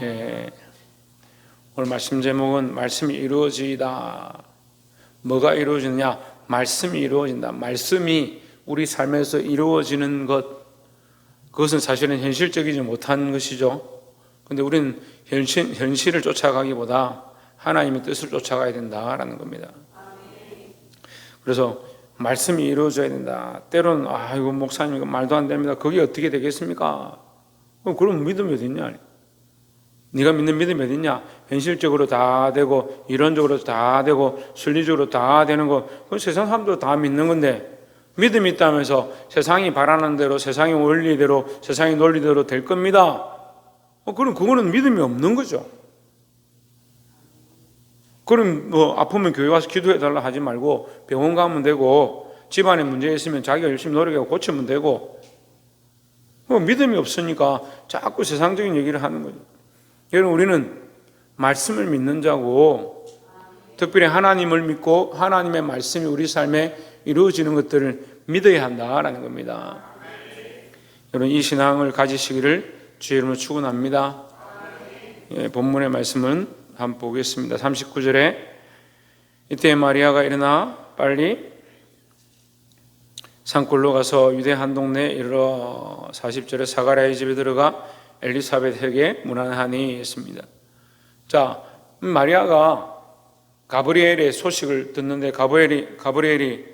예, 오늘 말씀 제목은 말씀이 이루어지다. 뭐가 이루어지느냐? 말씀이 이루어진다. 말씀이 우리 삶에서 이루어지는 것, 그것은 사실은 현실적이지 못한 것이죠. 근데 우리는 현실을 쫓아가기보다 하나님의 뜻을 쫓아가야 된다라는 겁니다. 그래서 말씀이 이루어져야 된다. 때로는 이거 목사님 이거 말도 안 됩니다. 그게 어떻게 되겠습니까? 그럼 믿음이 어디 있냐? 네가 믿는 믿음이 어디 있냐? 현실적으로 다 되고 이론적으로 다 되고 순리적으로 다 되는 거, 그건 세상 사람도 다 믿는 건데, 믿음이 있다면서 세상이 바라는 대로, 세상의 원리대로, 세상의 논리대로 될 겁니다. 그럼 그거는 믿음이 없는 거죠. 그럼 아프면 교회 와서 기도해달라 하지 말고 병원 가면 되고, 집안에 문제 있으면 자기가 열심히 노력하고 고치면 되고, 믿음이 없으니까 자꾸 세상적인 얘기를 하는 거죠. 여러분, 우리는 말씀을 믿는 자고, 특별히 하나님을 믿고 하나님의 말씀이 우리 삶에 이루어지는 것들을 믿어야 한다라는 겁니다. 여러분, 이 신앙을 가지시기를 주의 이름으로 축원합니다. 본문의 말씀은 한번 보겠습니다. 39절에 이때 마리아가 일어나 빨리 산골로 가서 유대 한 동네에 이르러 40절에 사가랴의 집에 들어가 엘리사벳에게 문안하니 했습니다. 자, 마리아가 가브리엘의 소식을 듣는데, 가브리엘이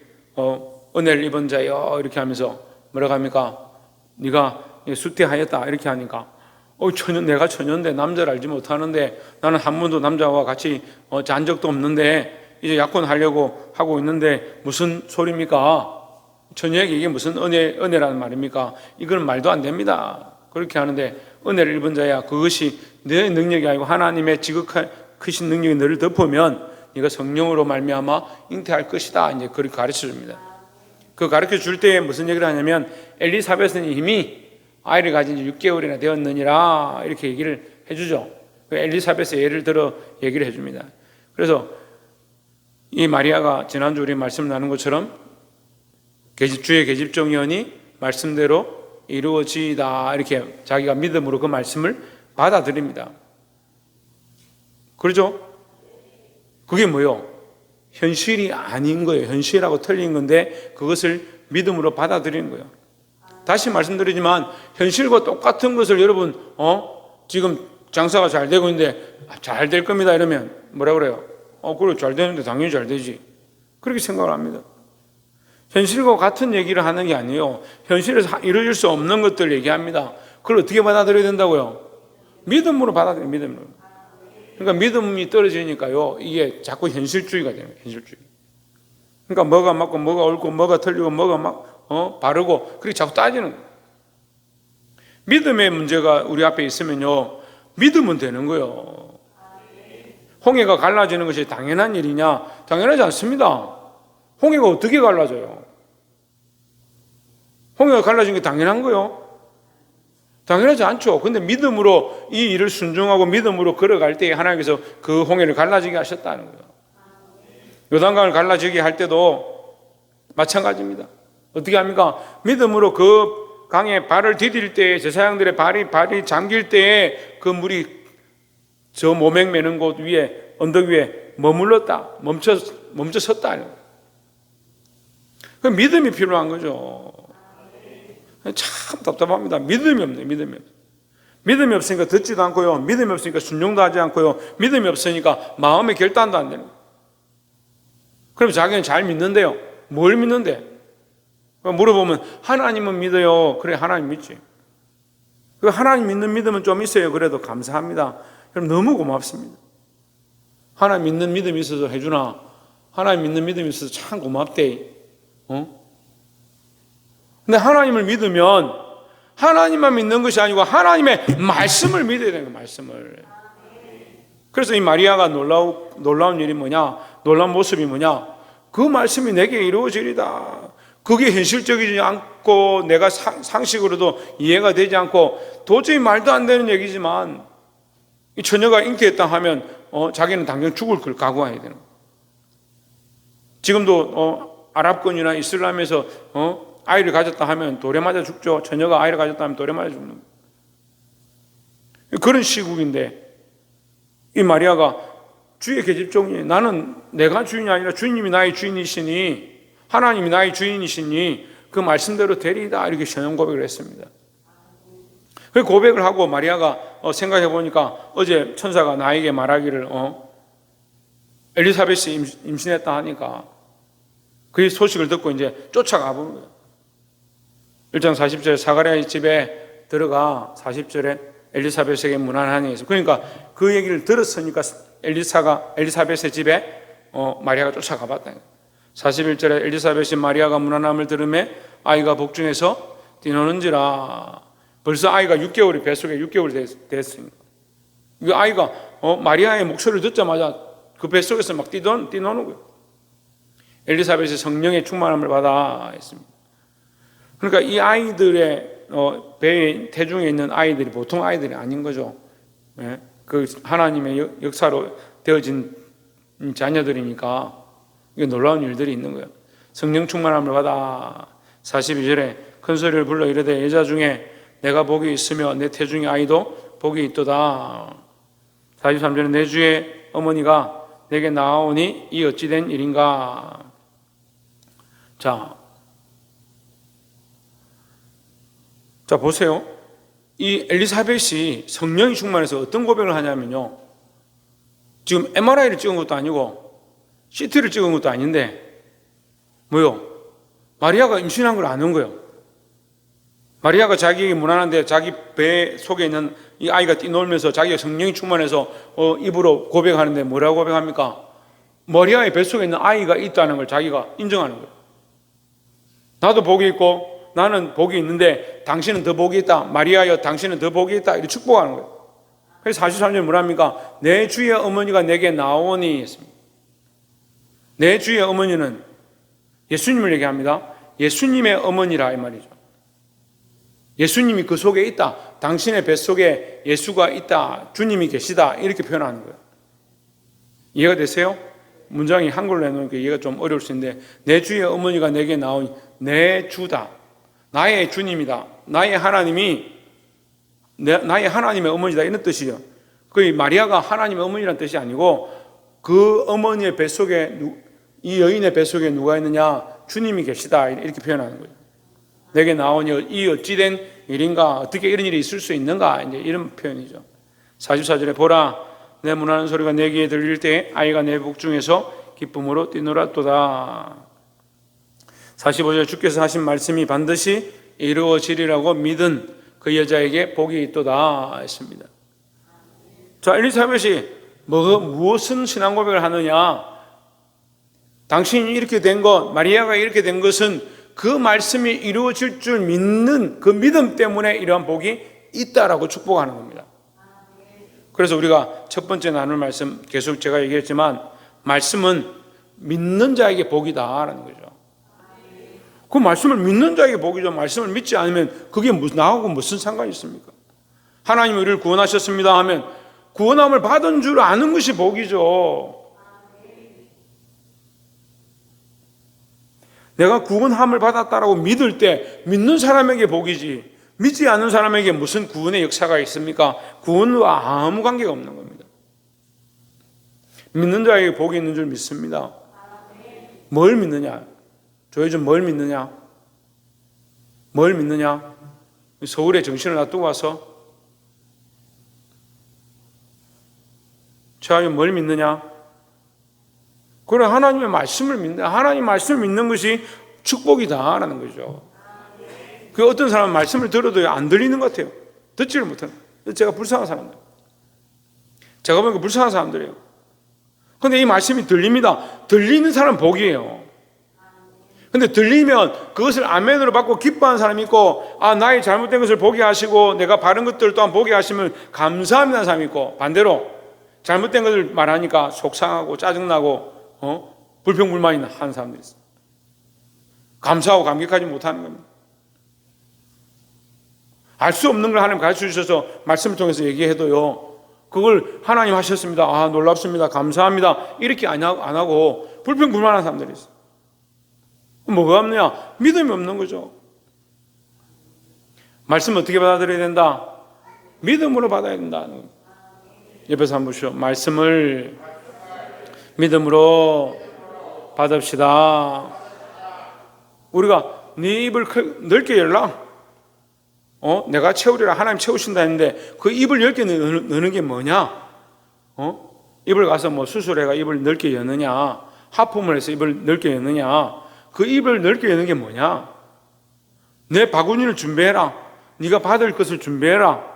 은혜를 입은 자여 이렇게 하면서 뭐라고 합니까? 네가 수태하였다 이렇게 하니까, 내가 처녀인데 남자를 알지 못하는데, 나는 한 번도 남자와 같이 잔 적도 없는데 이제 약혼하려고 하고 있는데 무슨 소리입니까? 처녀에게 이게 무슨 은혜라는 말입니까? 이건 말도 안 됩니다. 그렇게 하는데, 은혜를 입은 자야, 그것이 내 능력이 아니고 하나님의 지극한 크신 능력이 너를 덮으면 네가 성령으로 말미암아 잉태할 것이다. 이제 그렇게 가르쳐 줍니다. 그 가르쳐 줄 때에 무슨 얘기를 하냐면, 엘리사벳은 이미 아이를 가진 지 6개월이나 되었느니라 이렇게 얘기를 해주죠. 엘리사벳의 예를 들어 얘기를 해줍니다. 그래서 이 마리아가 지난주 우리 말씀 나눈 것처럼 주의 계집종이오니 말씀대로 이루어지다 이렇게 자기가 믿음으로 그 말씀을 받아들입니다. 그렇죠? 그게 뭐요? 현실이 아닌 거예요. 현실하고 틀린 건데 그것을 믿음으로 받아들이는 거예요. 다시 말씀드리지만 현실과 똑같은 것을 여러분 지금 장사가 잘 되고 있는데 잘 될 겁니다 이러면 뭐라 그래요? 그래 잘 되는데 당연히 잘 되지. 그렇게 생각을 합니다. 현실과 같은 얘기를 하는 게 아니에요. 현실에서 이루어질 수 없는 것들을 얘기합니다. 그걸 어떻게 받아들여야 된다고요? 믿음으로 받아들여요. 믿음으로. 그러니까 믿음이 떨어지니까요, 이게 자꾸 현실주의가 되는 거예요. 현실주의. 그러니까 뭐가 맞고 뭐가 옳고 뭐가 틀리고 뭐가 바르고 그렇게 자꾸 따지는 거예요. 믿음의 문제가 우리 앞에 있으면요, 믿으면 되는 거예요. 홍해가 갈라지는 것이 당연한 일이냐? 당연하지 않습니다. 홍해가 어떻게 갈라져요? 홍해가 갈라진 게 당연한 거요? 당연하지 않죠. 근데 믿음으로 이 일을 순종하고 믿음으로 걸어갈 때에 하나님께서 그 홍해를 갈라지게 하셨다는 거예요. 요단강을 갈라지게 할 때도 마찬가지입니다. 어떻게 합니까? 믿음으로 그 강에 발을 디딜 때에, 제사장들의 발이 잠길 때에 그 물이 저 모맹 매는 곳 위에, 언덕 위에 머물렀다, 멈춰 섰다. 그 믿음이 필요한 거죠. 참 답답합니다. 믿음이 없네. 믿음이 없으니까 듣지도 않고요, 믿음이 없으니까 순종도 하지 않고요, 믿음이 없으니까 마음의 결단도 안 되는 거예요. 그럼 자기는 잘 믿는데요, 뭘 믿는데? 물어보면 하나님은 믿어요. 그래, 하나님 믿지. 그 하나님 믿는 믿음은 좀 있어요. 그래도 감사합니다. 그럼 너무 고맙습니다. 하나님 믿는 믿음이 있어서 해주나? 하나님 믿는 믿음이 있어서 참 고맙대. 근데 하나님을 믿으면 하나님만 믿는 것이 아니고 하나님의 말씀을 믿어야 되는 거예요. 말씀을. 그래서 이 마리아가 놀라운 일이 뭐냐? 놀라운 모습이 뭐냐? 그 말씀이 내게 이루어지리다. 그게 현실적이지 않고 내가 상식으로도 이해가 되지 않고 도저히 말도 안 되는 얘기지만, 이 처녀가 잉태했다 하면 자기는 당장 죽을 걸 각오해야 되는 거예요. 지금도 아랍권이나 이슬람에서 아이를 가졌다 하면 돌에 맞아 죽죠. 처녀가 아이를 가졌다 하면 돌에 맞아 죽는 거예요. 그런 시국인데 이 마리아가 주의 계집종이 나는 내가 주인이 아니라 주님이 나의 주인이시니 하나님이 나의 주인이시니 그 말씀대로 되리이다 이렇게 신앙 고백을 했습니다. 그 고백을 하고 마리아가 생각해 보니까 어제 천사가 나에게 말하기를 엘리사벳이 임신했다 하니까 그 소식을 듣고 이제 쫓아가 보는 거예요. 1장 40절에 사가랴의 집에 들어가 40절에 엘리사벳에게 문안하니 있어요. 그러니까 그 얘기를 들었으니까 엘리사벳의 집에 마리아가 쫓아가 봤다. 41절에 엘리사벳이 마리아가 문안함을 들으매 아이가 복중에서 뛰노는지라. 벌써 아이가 6개월이 뱃속에 6개월이 됐으니까 이 아이가 마리아의 목소리를 듣자마자 그 뱃속에서 막 뛰노는 거예요. 엘리사벳이 성령의 충만함을 받아 했습니다. 그러니까 이 아이들의 배에 태중에 있는 아이들이 보통 아이들이 아닌 거죠. 그 하나님의 역사로 되어진 자녀들이니까 이게 놀라운 일들이 있는 거예요. 성령 충만함을 받아 42절에 큰 소리를 불러 이르되 여자 중에 내가 복이 있으며 내 태중의 아이도 복이 있도다. 43절에 내 주의 어머니가 내게 나아오니 이 어찌된 일인가. 자 보세요. 이 엘리사벳이 성령이 충만해서 어떤 고백을 하냐면요. 지금 MRI를 찍은 것도 아니고 CT를 찍은 것도 아닌데 뭐요? 마리아가 임신한 걸 아는 거예요. 마리아가 자기에게 무난한데 자기 배 속에 있는 이 아이가 뛰놀면서 자기가 성령이 충만해서 입으로 고백하는데 뭐라고 고백합니까? 마리아의 뱃속에 있는 아이가 있다는 걸 자기가 인정하는 거예요. 나도 복이 있고 나는 복이 있는데 당신은 더 복이 있다. 마리아여 당신은 더 복이 있다. 이렇게 축복하는 거예요. 그래서 43절 뭐랍니까? 내 주의 어머니가 내게 나오니 했습니다. 내 주의 어머니는 예수님을 얘기합니다. 예수님의 어머니라 이 말이죠. 예수님이 그 속에 있다. 당신의 뱃속에 예수가 있다. 주님이 계시다. 이렇게 표현하는 거예요. 이해가 되세요? 문장이 한글로 해놓으니까 이해가 좀 어려울 수 있는데 내 주의 어머니가 내게 나오니 내 주다. 나의 주님이다. 나의 하나님이 나의 하나님의 어머니다 이런 뜻이에요. 그 마리아가 하나님의 어머니라는 뜻이 아니고 그 어머니의 뱃속에 이 여인의 뱃속에 누가 있느냐? 주님이 계시다. 이렇게 표현하는 거예요. 내게 나오니 이 어찌된 일인가? 어떻게 이런 일이 있을 수 있는가? 이제 이런 표현이죠. 44절에 보라 내 문하는 소리가 내 귀에 들릴 때 아이가 내 복중에서 기쁨으로 뛰놀았도다. 45절에 주께서 하신 말씀이 반드시 이루어지리라고 믿은 그 여자에게 복이 있도다 했습니다. 자, 엘리사벳이 무엇은 신앙 고백을 하느냐? 당신이 이렇게 된 것, 마리아가 이렇게 된 것은 그 말씀이 이루어질 줄 믿는 그 믿음 때문에 이러한 복이 있다라고 축복하는 겁니다. 그래서 우리가 첫 번째 나눌 말씀 계속 제가 얘기했지만 말씀은 믿는 자에게 복이다라는 거죠. 그 말씀을 믿는 자에게 복이죠. 말씀을 믿지 않으면 그게 나하고 무슨 상관이 있습니까? 하나님이 우리를 구원하셨습니다 하면 구원함을 받은 줄 아는 것이 복이죠. 내가 구원함을 받았다라고 믿을 때 믿는 사람에게 복이지 믿지 않는 사람에게 무슨 구원의 역사가 있습니까? 구원과 아무 관계가 없는 겁니다. 믿는 자에게 복이 있는 줄 믿습니다. 뭘 믿느냐? 조혜준 뭘 믿느냐? 뭘 믿느냐? 서울에 정신을 놔두고 와서 최하연 뭘 믿느냐? 그래 하나님의 말씀을 믿는다. 하나님 말씀을 믿는 것이 축복이다라는 거죠. 그 어떤 사람은 말씀을 들어도 안 들리는 것 같아요. 듣지를 못하는. 제가 불쌍한 사람들. 제가 보니까 불쌍한 사람들이에요. 그런데 이 말씀이 들립니다. 들리는 사람은 복이에요. 근데 들리면 그것을 아멘으로 받고 기뻐하는 사람이 있고 나의 잘못된 것을 보게 하시고 내가 바른 것들 또한 보게 하시면 감사합니다 사람이 있고 반대로 잘못된 것을 말하니까 속상하고 짜증나고 불평불만이 하는 사람들이 있어요. 감사하고 감격하지 못하는 겁니다. 알 수 없는 걸 하나님 가르쳐 주셔서 말씀을 통해서 얘기해도요 그걸 하나님 하셨습니다. 놀랍습니다. 감사합니다. 이렇게 안 하고 불평불만한 사람들이 있어요. 뭐가 없느냐? 믿음이 없는 거죠. 말씀 어떻게 받아들여야 된다? 믿음으로 받아야 된다는. 옆에서 한번 보시오. 말씀을 믿음으로 받읍시다. 우리가 네 입을 넓게 열라. 내가 채우리라. 하나님 채우신다 했는데 그 입을 넓게 넣는 게 뭐냐? 입을 가서 뭐 수술해가 입을 넓게 여느냐? 하품을 해서 입을 넓게 여느냐? 그 입을 넓게 여는 게 뭐냐? 내 바구니를 준비해라. 네가 받을 것을 준비해라.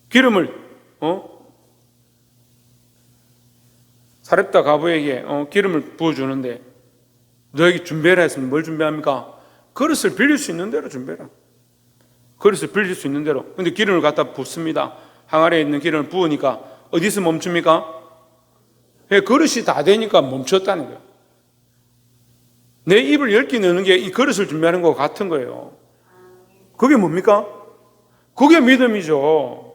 기름을 사렙다 가부에게 기름을 부어주는데 너에게 준비해라 했으면 뭘 준비합니까? 그릇을 빌릴 수 있는 대로 준비해라. 그릇을 빌릴 수 있는 대로. 근데 기름을 갖다 붓습니다. 항아리에 있는 기름을 부으니까 어디서 멈춥니까? 그릇이 다 되니까 멈췄다는 거예요. 내 입을 열게 넣는 게 이 그릇을 준비하는 것 같은 거예요. 그게 뭡니까? 그게 믿음이죠.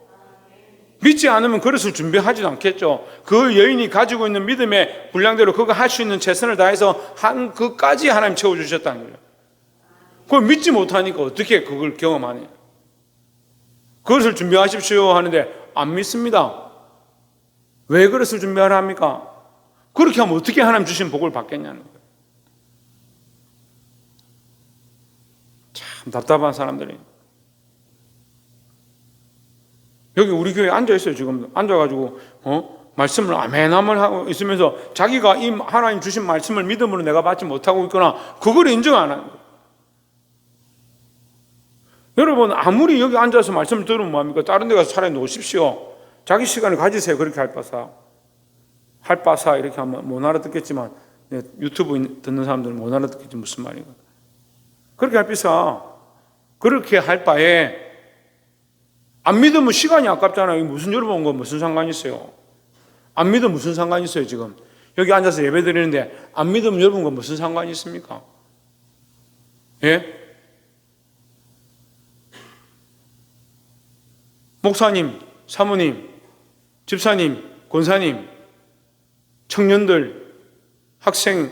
믿지 않으면 그릇을 준비하지도 않겠죠. 그 여인이 가지고 있는 믿음의 분량대로 그거 할 수 있는 최선을 다해서 한 그까지 하나님 채워주셨다는 거예요. 그걸 믿지 못하니까 어떻게 그걸 경험하냐. 그릇을 준비하십시오 하는데 안 믿습니다. 왜 그릇을 준비하라 합니까? 그렇게 하면 어떻게 하나님 주신 복을 받겠냐는 거예요. 참 답답한 사람들이. 여기 우리 교회에 앉아있어요. 지금 앉아가지고 말씀을 아멘함을 하고 있으면서 자기가 이 하나님 주신 말씀을 믿음으로 내가 받지 못하고 있거나 그걸 인정 안 하는 거예요. 여러분 아무리 여기 앉아서 말씀을 들으면 뭐합니까? 다른 데 가서 차라리 놓으십시오. 자기 시간을 가지세요. 그렇게 할 바사 이렇게 하면 못 알아듣겠지만 유튜브 듣는 사람들은 못 알아듣겠지 무슨 말인가. 그렇게 할 비싸. 그렇게 할 바에 안 믿으면 시간이 아깝잖아요. 무슨 여러분과 무슨 상관이 있어요? 안 믿으면 무슨 상관이 있어요 지금? 여기 앉아서 예배 드리는데 안 믿으면 여러분과 무슨 상관이 있습니까? 예? 목사님, 사모님, 집사님, 권사님, 청년들, 학생,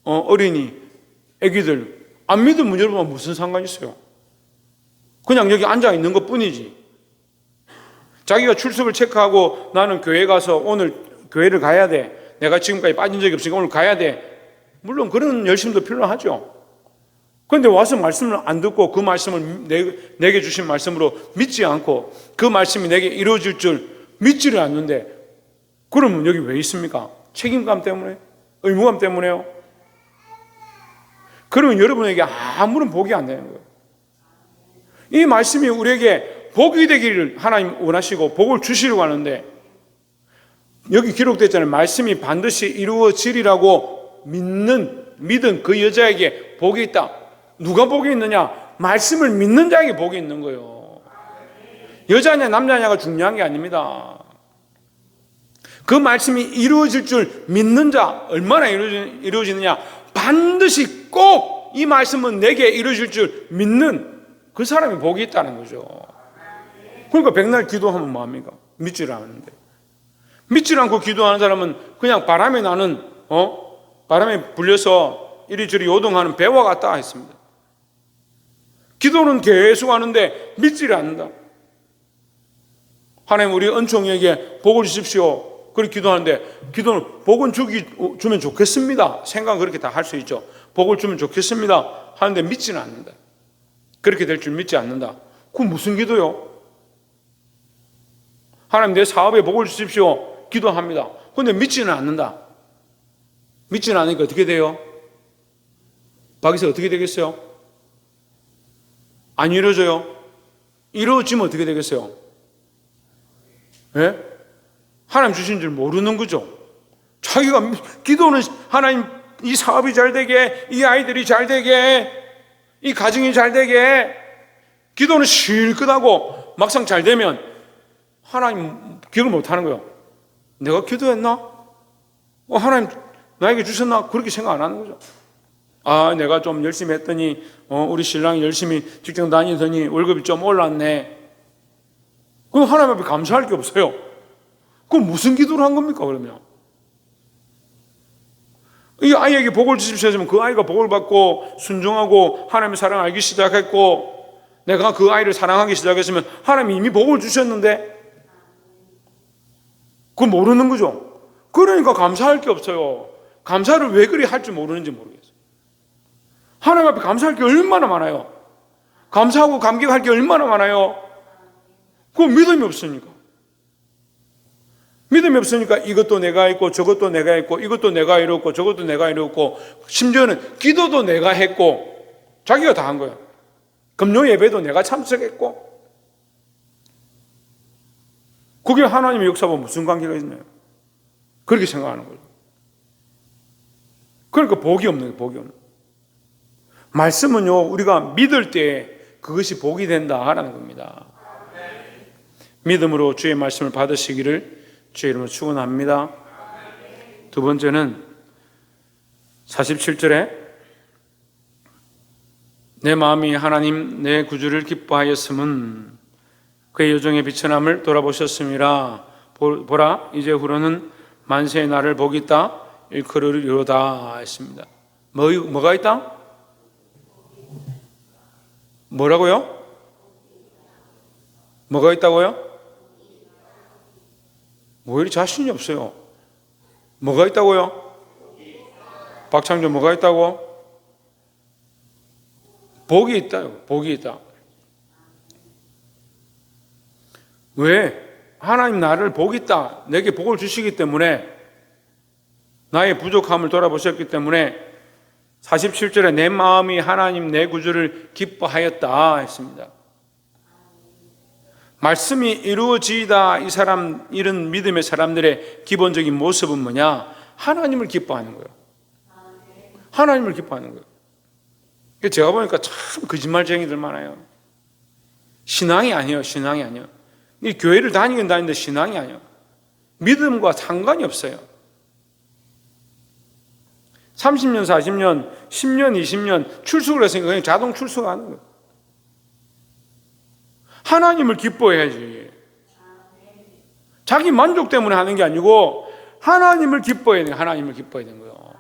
어린이, 애기들 안 믿으면 여러분과 무슨 상관이 있어요? 그냥 여기 앉아 있는 것 뿐이지. 자기가 출석을 체크하고 나는 교회 가서 오늘 교회를 가야 돼. 내가 지금까지 빠진 적이 없으니까 오늘 가야 돼. 물론 그런 열심도 필요하죠. 그런데 와서 말씀을 안 듣고 그 말씀을 내게 주신 말씀으로 믿지 않고 그 말씀이 내게 이루어질 줄 믿지를 않는데 그러면 여기 왜 있습니까? 책임감 때문에? 의무감 때문에요? 그러면 여러분에게 아무런 복이 안 되는 거예요. 이 말씀이 우리에게 복이 되기를 하나님 원하시고 복을 주시려고 하는데 여기 기록됐잖아요. 말씀이 반드시 이루어지리라고 믿은 그 여자에게 복이 있다. 누가 복이 있느냐? 말씀을 믿는 자에게 복이 있는 거예요. 여자냐 남자냐가 중요한 게 아닙니다. 그 말씀이 이루어질 줄 믿는 자 얼마나 이루어지느냐? 반드시 꼭 이 말씀은 내게 이루어질 줄 믿는 그 사람이 복이 있다는 거죠. 그러니까 백날 기도하면 뭐합니까? 믿지를 않는데. 믿지를 않고 기도하는 사람은 그냥 바람에 나는 바람에 불려서 이리저리 요동하는 배와 같다 했습니다. 기도는 계속 하는데 믿지를 않는다. 하나님 우리 은총에게 복을 주십시오. 그렇게 기도하는데 기도는 복은 주면 좋겠습니다. 생각은 그렇게 다 할 수 있죠. 복을 주면 좋겠습니다 하는데 믿지는 않는다. 그렇게 될 줄 믿지 않는다. 그건 무슨 기도요? 하나님 내 사업에 복을 주십시오 기도합니다. 그런데 믿지는 않는다. 믿지는 않으니까 어떻게 돼요? 박이서 어떻게 되겠어요? 안 이루어져요? 이루어지면 어떻게 되겠어요? 예? 하나님 주신 줄 모르는 거죠. 자기가 기도는 하나님 이 사업이 잘 되게, 이 아이들이 잘 되게, 이 가정이 잘 되게, 기도는 실컷하고 막상 잘 되면 하나님 기억을 못하는 거예요. 내가 기도했나? 하나님 나에게 주셨나? 그렇게 생각 안 하는 거죠. 내가 좀 열심히 했더니 우리 신랑이 열심히 직장 다니더니 월급이 좀 올랐네. 그럼 하나님 앞에 감사할 게 없어요. 그럼 무슨 기도를 한 겁니까 그러면? 이 아이에게 복을 주십시오 하면 그 아이가 복을 받고 순종하고 하나님의 사랑을 알기 시작했고 내가 그 아이를 사랑하기 시작했으면 하나님이 이미 복을 주셨는데 그거 모르는 거죠. 그러니까 감사할 게 없어요. 감사를 왜 그리 할 줄 모르는지 모르겠어요. 하나님 앞에 감사할 게 얼마나 많아요. 감사하고 감격할 게 얼마나 많아요. 그거 믿음이 없으니까. 믿음이 없으니까 이것도 내가 했고 저것도 내가 했고 이것도 내가 이뤘고 저것도 내가 이뤘고 심지어는 기도도 내가 했고 자기가 다 한 거예요. 금요 예배도 내가 참석했고 그게 하나님의 역사와 무슨 관계가 있나요? 그렇게 생각하는 거죠. 그러니까 복이 없는 거예요. 복이 없는 거예요. 말씀은요 우리가 믿을 때 그것이 복이 된다라는 겁니다. 믿음으로 주의 말씀을 받으시기를 주의 이름으로 축원합니다. 두 번째는 47절에 내 마음이 하나님 내 구주를 기뻐하였음은 그의 여정의 비천함을 돌아보셨음이라. 보라 이제 후로는 만세의 날을 복이 있다 일컬으리로다 했습니다. 뭐가 있다? 뭐라고요? 뭐가 있다고요? 왜 이리 자신이 없어요? 뭐가 있다고요? 박창조 뭐가 있다고? 복이 있다요. 복이 있다. 왜? 하나님 나를 복이 있다. 내게 복을 주시기 때문에 나의 부족함을 돌아보셨기 때문에 47절에 내 마음이 하나님 내 구주를 기뻐하였다 했습니다. 말씀이 이루어지다 이런 믿음의 사람들의 기본적인 모습은 뭐냐? 하나님을 기뻐하는 거예요. 하나님을 기뻐하는 거예요. 제가 보니까 참 거짓말쟁이들 많아요. 신앙이 아니에요. 신앙이 아니에요. 이 교회를 다니긴 다니는데 신앙이 아니에요. 믿음과 상관이 없어요. 30년, 40년, 10년, 20년 출석을 했으니까 그냥 자동 출석하는 거예요. 하나님을 기뻐해야지. 자기 만족 때문에 하는 게 아니고 하나님을 기뻐해야 돼요. 하나님을 기뻐해야 되는 거예요.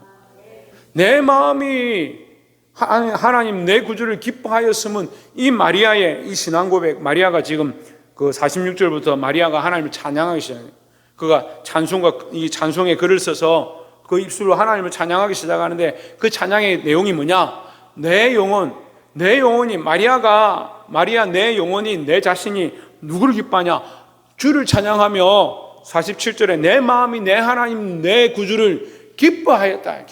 내 마음이 하나님 내 구주를 기뻐하였으면 이 마리아의 이 신앙 고백, 마리아가 지금 그 46절부터 마리아가 하나님을 찬양하기 시작해요. 그가 이 찬송의 글을 써서 그 입술로 하나님을 찬양하기 시작하는데 그 찬양의 내용이 뭐냐? 내 영혼이 마리아 내 영혼이 내 자신이 누구를 기뻐하냐? 주를 찬양하며 47절에 내 마음이 내 하나님 내 구주를 기뻐하였다.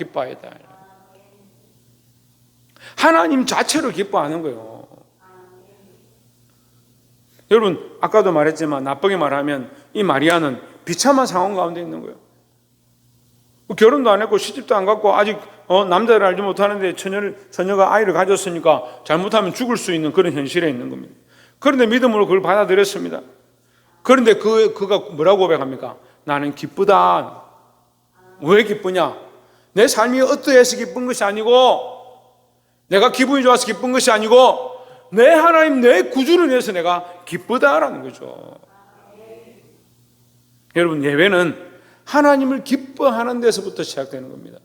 하나님 자체를 기뻐하는 거예요. 여러분 아까도 말했지만 나쁘게 말하면 이 마리아는 비참한 상황 가운데 있는 거예요. 결혼도 안 했고 시집도 안 갔고 아직 남자를 알지 못하는데 처녀가 아이를 가졌으니까 잘못하면 죽을 수 있는 그런 현실에 있는 겁니다. 그런데 믿음으로 그걸 받아들였습니다. 그런데 그가 뭐라고 고백합니까? 나는 기쁘다. 왜 기쁘냐? 내 삶이 어떠해서 기쁜 것이 아니고 내가 기분이 좋아서 기쁜 것이 아니고 내 하나님 내 구주를 위해서 내가 기쁘다라는 거죠. 여러분 예배는 하나님을 기뻐하는 데서부터 시작되는 겁니다.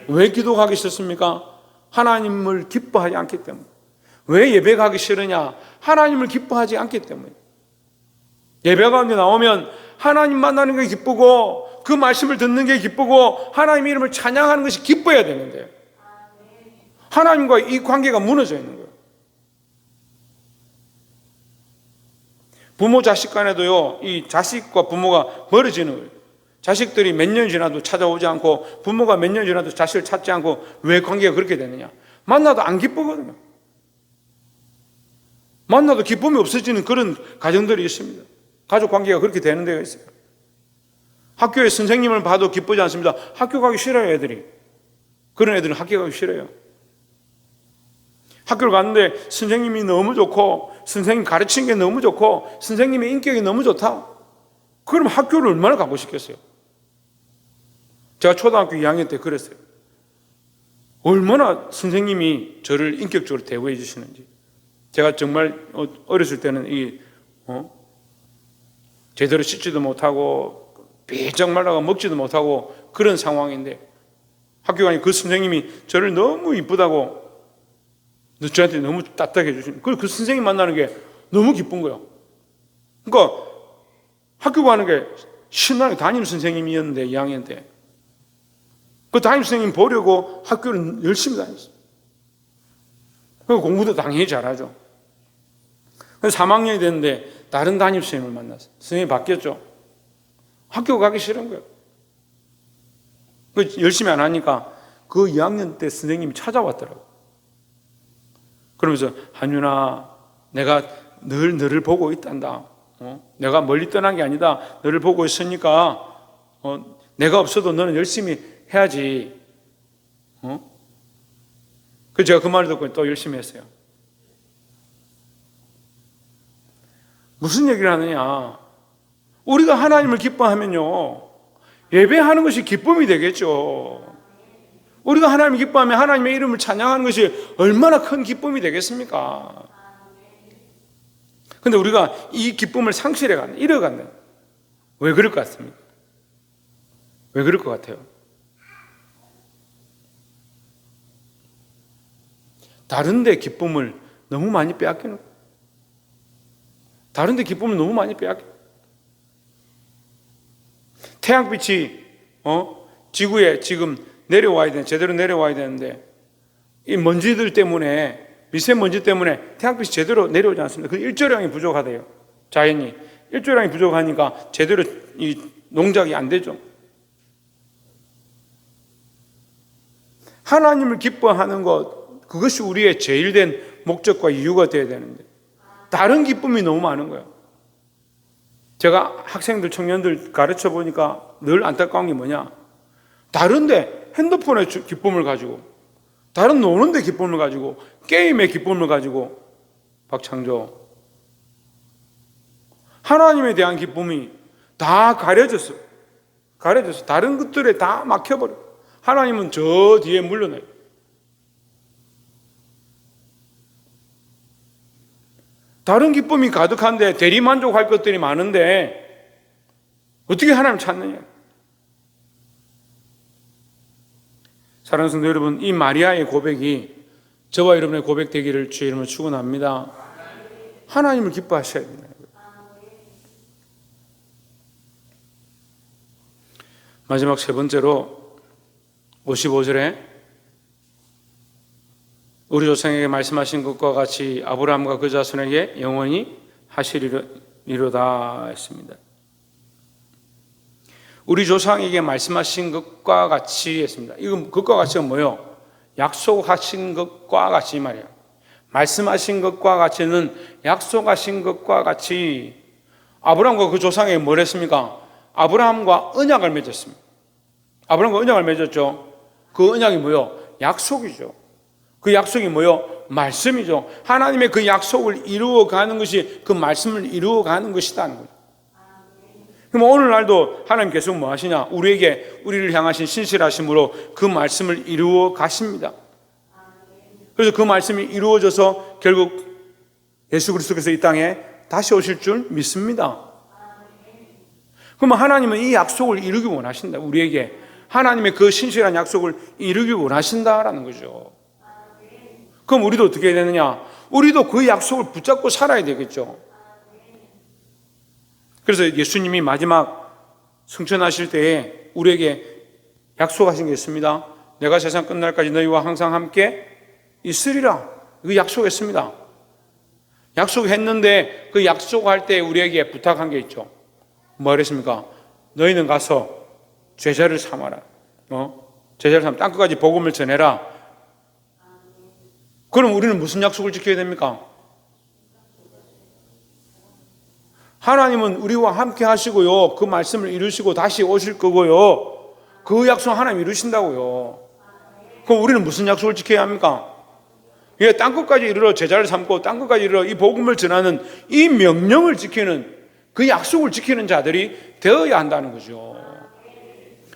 왜 기도하기 싫습니까? 하나님을 기뻐하지 않기 때문에. 왜 예배 가기 싫으냐? 하나님을 기뻐하지 않기 때문에. 예배 가운데 나오면 하나님 만나는 게 기쁘고 그 말씀을 듣는 게 기쁘고 하나님 이름을 찬양하는 것이 기뻐야 되는데 하나님과 이 관계가 무너져 있는 거예요. 부모 자식 간에도요, 이 자식과 부모가 멀어지는 거예요. 자식들이 몇 년 지나도 찾아오지 않고 부모가 몇 년 지나도 자식을 찾지 않고 왜 관계가 그렇게 되느냐? 만나도 안 기쁘거든요. 만나도 기쁨이 없어지는 그런 가정들이 있습니다. 가족 관계가 그렇게 되는 데가 있어요. 학교에 선생님을 봐도 기쁘지 않습니다. 학교 가기 싫어요, 애들이. 그런 애들은 학교 가기 싫어요. 학교를 갔는데 선생님이 너무 좋고 선생님 가르치는 게 너무 좋고 선생님의 인격이 너무 좋다. 그러면 학교를 얼마나 가고 싶겠어요? 제가 초등학교 2학년 때 그랬어요. 얼마나 선생님이 저를 인격적으로 대우해 주시는지. 제가 정말 어렸을 때는 제대로 씻지도 못하고 삐쩍 말라가 먹지도 못하고 그런 상황인데 학교 가니 그 선생님이 저를 너무 이쁘다고 너 저한테 너무 따뜻하게 해주시는. 그 선생님 만나는 게 너무 기쁜 거예요. 그러니까 학교 가는 게 신나게 담임 선생님이었는데 2학년 때. 그 담임 선생님 보려고 학교를 열심히 다녔어요. 그 공부도 당연히 잘하죠. 그래서 3학년이 됐는데 다른 담임 선생님을 만났어요. 선생님이 바뀌었죠. 학교 가기 싫은 거예요. 그 열심히 안 하니까 그 2학년 때 선생님이 찾아왔더라고요. 그러면서 한윤아, 내가 늘 너를 보고 있단다. 내가 멀리 떠난 게 아니다. 너를 보고 있으니까 내가 없어도 너는 열심히 해야지. 그래서 제가 그 말을 듣고 또 열심히 했어요. 무슨 얘기를 하느냐? 우리가 하나님을 기뻐하면요, 예배하는 것이 기쁨이 되겠죠. 우리가 하나님을 기뻐하면 하나님의 이름을 찬양하는 것이 얼마나 큰 기쁨이 되겠습니까? 근데 우리가 이 기쁨을 상실해간다, 잃어간다. 왜 그럴 것 같습니까? 왜 그럴 것 같아요? 다른 데 기쁨을 너무 많이 빼앗기는 거예요. 다른 데 기쁨을 너무 많이 빼앗겨. 태양빛이 지구에 지금 내려와야 되는, 제대로 내려와야 되는데 이 먼지들 때문에, 미세먼지 때문에 태양빛이 제대로 내려오지 않습니다. 그 일조량이 부족하대요. 자연이 일조량이 부족하니까 제대로 이 농작이 안 되죠. 하나님을 기뻐하는 것, 그것이 우리의 제일된 목적과 이유가 되어야 되는데 다른 기쁨이 너무 많은 거예요. 제가 학생들, 청년들 가르쳐 보니까 늘 안타까운 게 뭐냐? 다른데 핸드폰의 기쁨을 가지고, 다른 노는데 기쁨을 가지고, 게임의 기쁨을 가지고, 박창조, 하나님에 대한 기쁨이 다 가려졌어. 다른 것들에 다 막혀버려. 하나님은 저 뒤에 물러나요. 다른 기쁨이 가득한데 대리만족할 것들이 많은데 어떻게 하나님을 찾느냐? 사랑하는 성도 여러분, 이 마리아의 고백이 저와 여러분의 고백 되기를 주의 이름으로 축원합니다. 하나님을 기뻐하셔야 됩니다. 마지막 세 번째로 55절에 우리 조상에게 말씀하신 것과 같이 아브라함과 그 자손에게 영원히 하시리로다 했습니다. 우리 조상에게 말씀하신 것과 같이 했습니다. 이건 것과 같이가 뭐예요? 약속하신 것과 같이 말이에요. 말씀하신 것과 같이는 약속하신 것과 같이 아브라함과 그 조상에게 뭘 했습니까? 아브라함과 언약을 맺었습니다. 아브라함과 언약을 맺었죠. 그 언약이 뭐예요? 약속이죠. 그 약속이 뭐요? 말씀이죠. 하나님의 그 약속을 이루어가는 것이 그 말씀을 이루어가는 것이다는 거죠. 그럼 오늘날도 하나님 계속 뭐 하시냐? 우리를 향하신 신실하심으로 그 말씀을 이루어 가십니다. 그래서 그 말씀이 이루어져서 결국 예수 그리스도께서 이 땅에 다시 오실 줄 믿습니다. 그러면 하나님은 이 약속을 이루기 원하신다. 우리에게 하나님의 그 신실한 약속을 이루기 원하신다라는 거죠. 그럼 우리도 어떻게 해야 되느냐? 우리도 그 약속을 붙잡고 살아야 되겠죠. 그래서 예수님이 마지막 승천하실 때에 우리에게 약속하신 게 있습니다. 내가 세상 끝날까지 너희와 항상 함께 있으리라. 그 약속했습니다. 약속했는데 그 약속할 때 우리에게 부탁한 게 있죠. 뭐 그랬습니까? 너희는 가서 제자를 삼아라. 제자를 삼아 땅끝까지 복음을 전해라. 그럼 우리는 무슨 약속을 지켜야 됩니까? 하나님은 우리와 함께 하시고요. 그 말씀을 이루시고 다시 오실 거고요. 그 약속 하나님 이루신다고요. 그럼 우리는 무슨 약속을 지켜야 합니까? 예, 땅끝까지 이르러 제자를 삼고 땅끝까지 이르러 이 복음을 전하는 이 명령을 지키는 그 약속을 지키는 자들이 되어야 한다는 거죠.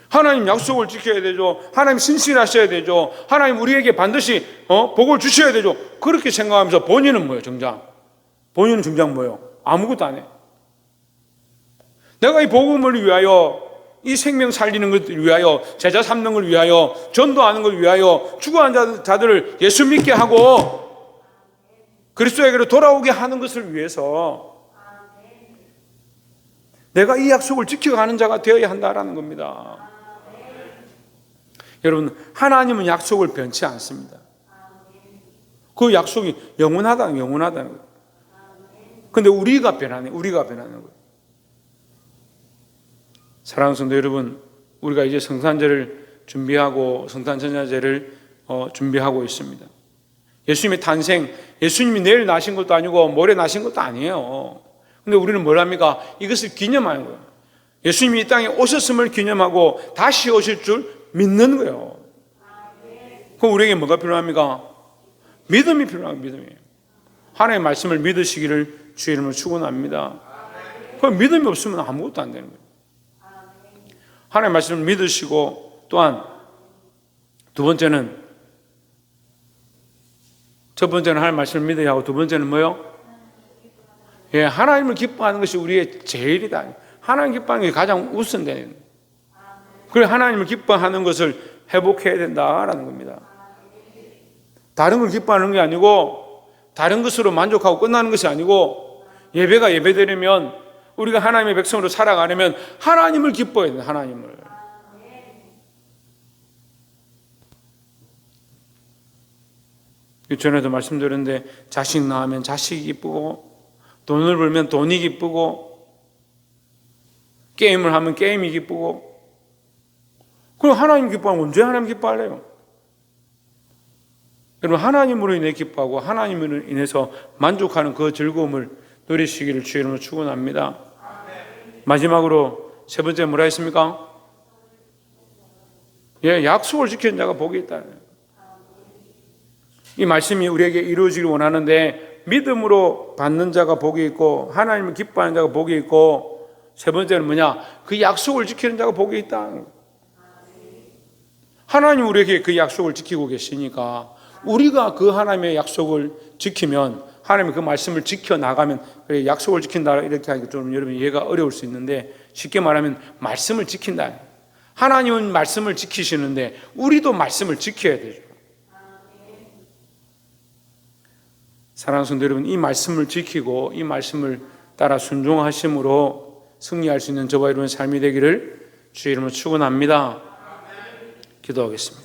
하나님 약속을 지켜야 되죠. 하나님 신실하셔야 되죠. 하나님 우리에게 반드시 복을 주셔야 되죠. 그렇게 생각하면서 본인은 뭐예요? 본인은 정작 뭐예요? 아무것도 안 해. 내가 이 복음을 위하여, 이 생명 살리는 것을 위하여, 제자 삼는 걸 위하여, 전도하는 걸 위하여, 죽어간 자들을 예수 믿게 하고 그리스도에게로 돌아오게 하는 것을 위해서 내가 이 약속을 지켜가는 자가 되어야 한다라는 겁니다. 여러분, 하나님은 약속을 변치 않습니다. 그 약속이 영원하다는 거예요. 근데 우리가 변하는 거예요. 사랑하는 성도 여러분, 우리가 이제 성탄절을 준비하고 성탄전야제를 준비하고 있습니다. 예수님의 탄생, 예수님이 내일 나신 것도 아니고 모레 나신 것도 아니에요. 근데 우리는 뭘 합니까? 이것을 기념하는 거예요. 예수님이 이 땅에 오셨음을 기념하고 다시 오실 줄 믿는 거예요. 그럼 우리에게 뭐가 필요합니까? 믿음이 필요합니다. 믿음이. 하나님의 말씀을 믿으시기를 주의 이름으로 축원합니다. 그 믿음이 없으면 아무것도 안 되는 거예요. 하나님의 말씀을 믿으시고, 또한 두 번째는, 첫 번째는 하나님의 말씀을 믿어야 하고, 두 번째는 뭐요? 예, 하나님을 기뻐하는 것이 우리의 제일이다. 하나님 기뻐하는 게 가장 우선되는. 그래, 하나님을 기뻐하는 것을 회복해야 된다라는 겁니다. 다른 걸 기뻐하는 게 아니고, 다른 것으로 만족하고 끝나는 것이 아니고, 예배가 예배되려면, 우리가 하나님의 백성으로 살아가려면 하나님을 기뻐해야 돼요. 하나님을. 전에도 말씀드렸는데, 자식 낳으면 자식이 기쁘고, 돈을 벌면 돈이 기쁘고, 게임을 하면 게임이 기쁘고, 그럼 하나님 기뻐하면 언제 하나님 기뻐할래요? 여러분, 하나님으로 인해 기뻐하고 하나님으로 인해서 만족하는 그 즐거움을 누리시기를 주의 이름으로 축원합니다. 마지막으로 세 번째 뭐라 했습니까? 예, 약속을 지키는 자가 복이 있다. 이 말씀이 우리에게 이루어지길 원하는데, 믿음으로 받는 자가 복이 있고 하나님을 기뻐하는 자가 복이 있고, 세 번째는 뭐냐? 그 약속을 지키는 자가 복이 있다. 하나님 우리에게 그 약속을 지키고 계시니까 우리가 그 하나님의 약속을 지키면, 하나님의 그 말씀을 지켜나가면, 그래, 약속을 지킨다 이렇게 하니까 좀 여러분 이해가 어려울 수 있는데, 쉽게 말하면 말씀을 지킨다. 하나님은 말씀을 지키시는데 우리도 말씀을 지켜야 되죠. 사랑하는 성도 여러분, 이 말씀을 지키고 이 말씀을 따라 순종하심으로 승리할 수 있는 저와 여러분의 삶이 되기를 주의 이름으로 축원합니다. 기도하겠습니다.